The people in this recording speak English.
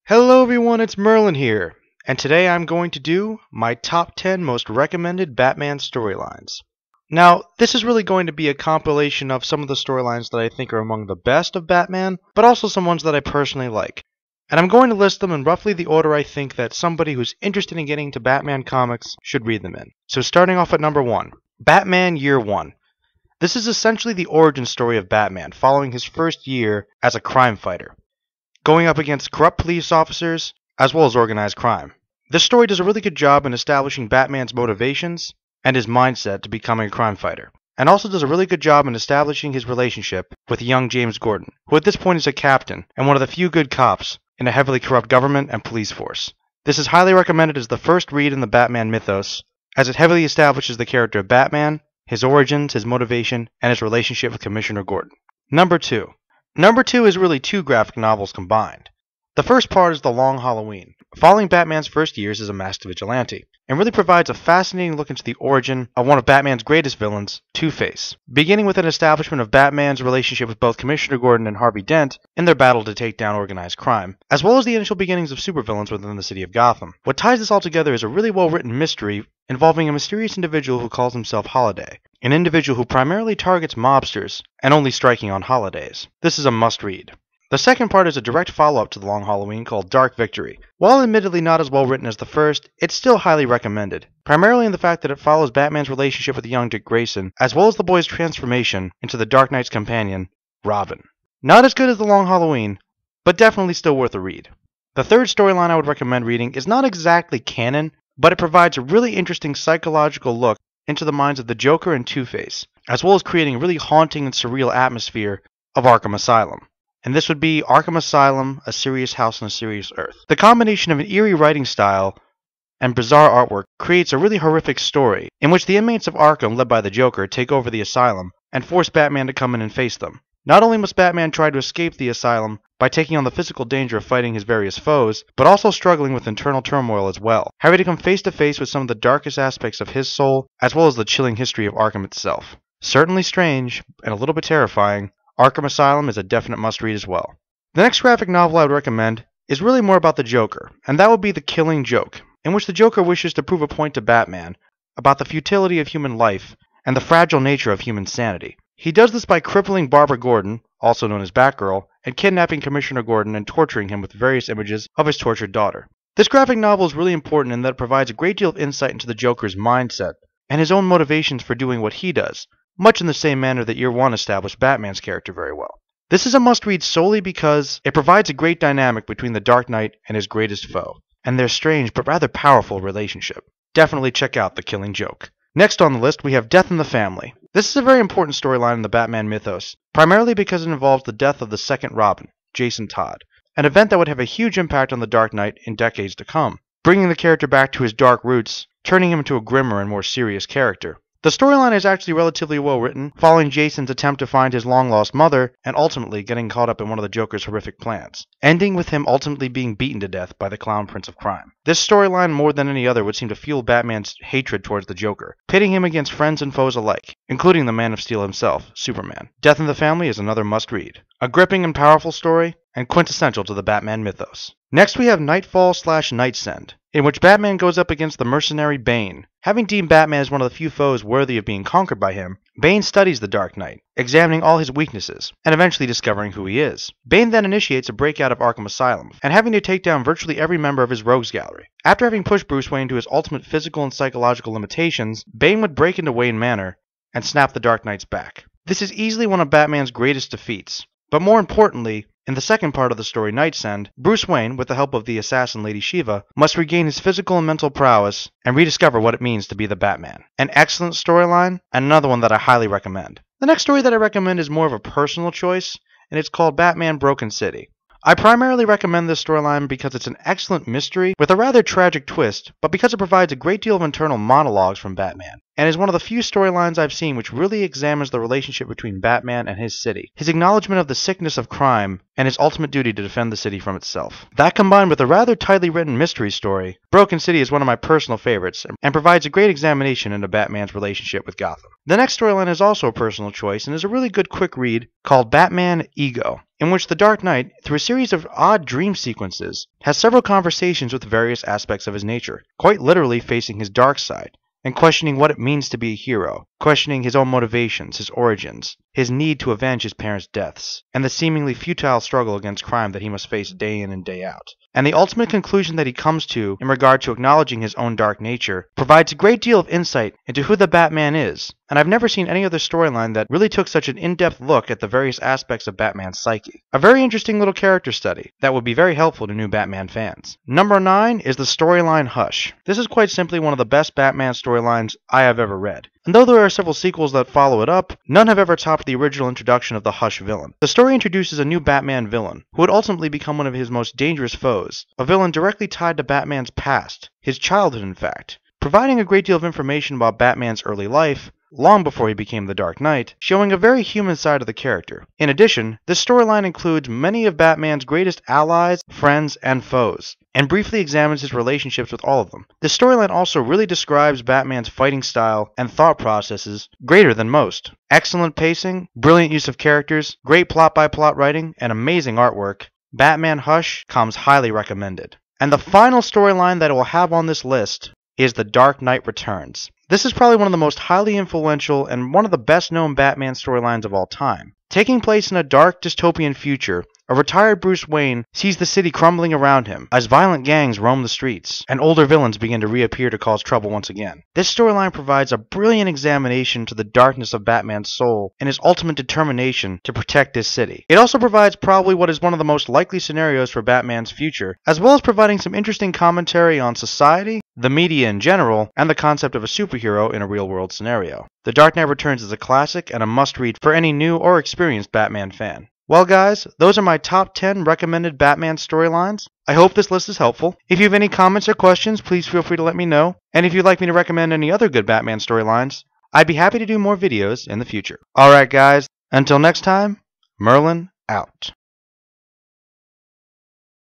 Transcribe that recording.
Hello everyone, it's Merlin here, and today I'm going to do my top 10 most recommended Batman storylines. Now, this is really going to be a compilation of some of the storylines that I think are among the best of Batman, but also some ones that I personally like. And I'm going to list them in roughly the order I think that somebody who's interested in getting into Batman comics should read them in. So starting off at number 1, Batman Year 1. This is essentially the origin story of Batman, following his first year as a crime fighter, going up against corrupt police officers, as well as organized crime. This story does a really good job in establishing Batman's motivations and his mindset to becoming a crime fighter, and also does a really good job in establishing his relationship with young James Gordon, who at this point is a captain and one of the few good cops in a heavily corrupt government and police force. This is highly recommended as the first read in the Batman mythos, as it heavily establishes the character of Batman, his origins, his motivation, and his relationship with Commissioner Gordon. Number 2. Number 2 is really two graphic novels combined. The first part is The Long Halloween, following Batman's first years as a masked vigilante, and really provides a fascinating look into the origin of one of Batman's greatest villains, Two-Face, beginning with an establishment of Batman's relationship with both Commissioner Gordon and Harvey Dent in their battle to take down organized crime, as well as the initial beginnings of supervillains within the city of Gotham. What ties this all together is a really well-written mystery involving a mysterious individual who calls himself Holiday, an individual who primarily targets mobsters and only striking on holidays. This is a must-read. The second part is a direct follow-up to The Long Halloween called Dark Victory. While admittedly not as well written as the first, it's still highly recommended, primarily in the fact that it follows Batman's relationship with young Dick Grayson, as well as the boy's transformation into the Dark Knight's companion, Robin. Not as good as The Long Halloween, but definitely still worth a read. The third storyline I would recommend reading is not exactly canon, but it provides a really interesting psychological look into the minds of the Joker and Two-Face, as well as creating a really haunting and surreal atmosphere of Arkham Asylum. And this would be Arkham Asylum, A Serious House on a Serious Earth. The combination of an eerie writing style and bizarre artwork creates a really horrific story, in which the inmates of Arkham, led by the Joker, take over the asylum and force Batman to come in and face them. Not only must Batman try to escape the asylum by taking on the physical danger of fighting his various foes, but also struggling with internal turmoil as well, having to come face to face with some of the darkest aspects of his soul, as well as the chilling history of Arkham itself. Certainly strange, and a little bit terrifying, Arkham Asylum is a definite must-read as well. The next graphic novel I would recommend is really more about the Joker, and that would be The Killing Joke, in which the Joker wishes to prove a point to Batman about the futility of human life and the fragile nature of human sanity. He does this by crippling Barbara Gordon, also known as Batgirl, and kidnapping Commissioner Gordon and torturing him with various images of his tortured daughter. This graphic novel is really important in that it provides a great deal of insight into the Joker's mindset and his own motivations for doing what he does, much in the same manner that Year 1 established Batman's character very well. This is a must-read solely because it provides a great dynamic between the Dark Knight and his greatest foe, and their strange but rather powerful relationship. Definitely check out The Killing Joke. Next on the list, we have Death in the Family. This is a very important storyline in the Batman mythos, primarily because it involves the death of the second Robin, Jason Todd, an event that would have a huge impact on the Dark Knight in decades to come, bringing the character back to his dark roots, turning him into a grimmer and more serious character. The storyline is actually relatively well written, following Jason's attempt to find his long-lost mother, and ultimately getting caught up in one of the Joker's horrific plans, ending with him ultimately being beaten to death by the Clown Prince of Crime. This storyline, more than any other, would seem to fuel Batman's hatred towards the Joker, pitting him against friends and foes alike, including the Man of Steel himself, Superman. Death in the Family is another must-read. A gripping and powerful story, and quintessential to the Batman mythos. Next we have Knightfall/Knightsend, in which Batman goes up against the mercenary Bane. Having deemed Batman as one of the few foes worthy of being conquered by him, Bane studies the Dark Knight, examining all his weaknesses, and eventually discovering who he is. Bane then initiates a breakout of Arkham Asylum, and having to take down virtually every member of his rogues gallery. After having pushed Bruce Wayne to his ultimate physical and psychological limitations, Bane would break into Wayne Manor and snap the Dark Knight's back. This is easily one of Batman's greatest defeats, but more importantly, in the second part of the story, Knightsend, Bruce Wayne, with the help of the assassin Lady Shiva, must regain his physical and mental prowess and rediscover what it means to be the Batman. An excellent storyline, and another one that I highly recommend. The next story that I recommend is more of a personal choice, and it's called Batman Broken City. I primarily recommend this storyline because it's an excellent mystery with a rather tragic twist, but because it provides a great deal of internal monologues from Batman, and is one of the few storylines I've seen which really examines the relationship between Batman and his city, his acknowledgement of the sickness of crime, and his ultimate duty to defend the city from itself. That combined with a rather tightly written mystery story, Broken City is one of my personal favorites, and provides a great examination into Batman's relationship with Gotham. The next storyline is also a personal choice, and is a really good quick read called Batman Ego, in which the Dark Knight, through a series of odd dream sequences, has several conversations with various aspects of his nature, quite literally facing his dark side, and questioning what it means to be a hero, questioning his own motivations, his origins, his need to avenge his parents' deaths, and the seemingly futile struggle against crime that he must face day in and day out. And the ultimate conclusion that he comes to in regard to acknowledging his own dark nature provides a great deal of insight into who the Batman is, and I've never seen any other storyline that really took such an in-depth look at the various aspects of Batman's psyche. A very interesting little character study that would be very helpful to new Batman fans. Number 9 is the storyline Hush. This is quite simply one of the best Batman storylines I have ever read. And though there are several sequels that follow it up, none have ever topped the original introduction of the Hush villain. The story introduces a new Batman villain, who would ultimately become one of his most dangerous foes, a villain directly tied to Batman's past, his childhood in fact, providing a great deal of information about Batman's early life, long before he became the Dark Knight, showing a very human side of the character. In addition, this storyline includes many of Batman's greatest allies, friends, and foes, and briefly examines his relationships with all of them. This storyline also really describes Batman's fighting style and thought processes greater than most. Excellent pacing, brilliant use of characters, great plot-by-plot writing, and amazing artwork. Batman Hush comes highly recommended. And the final storyline that I will have on this list is The Dark Knight Returns. This is probably one of the most highly influential and one of the best known Batman storylines of all time. Taking place in a dark dystopian future, a retired Bruce Wayne sees the city crumbling around him as violent gangs roam the streets, and older villains begin to reappear to cause trouble once again. This storyline provides a brilliant examination to the darkness of Batman's soul and his ultimate determination to protect his city. It also provides probably what is one of the most likely scenarios for Batman's future, as well as providing some interesting commentary on society, the media in general, and the concept of a superhero in a real-world scenario. The Dark Knight Returns is a classic and a must-read for any new or experienced Batman fan. Well guys, those are my top 10 recommended Batman storylines. I hope this list is helpful. If you have any comments or questions, please feel free to let me know. And if you'd like me to recommend any other good Batman storylines, I'd be happy to do more videos in the future. Alright guys, until next time, Merlin out.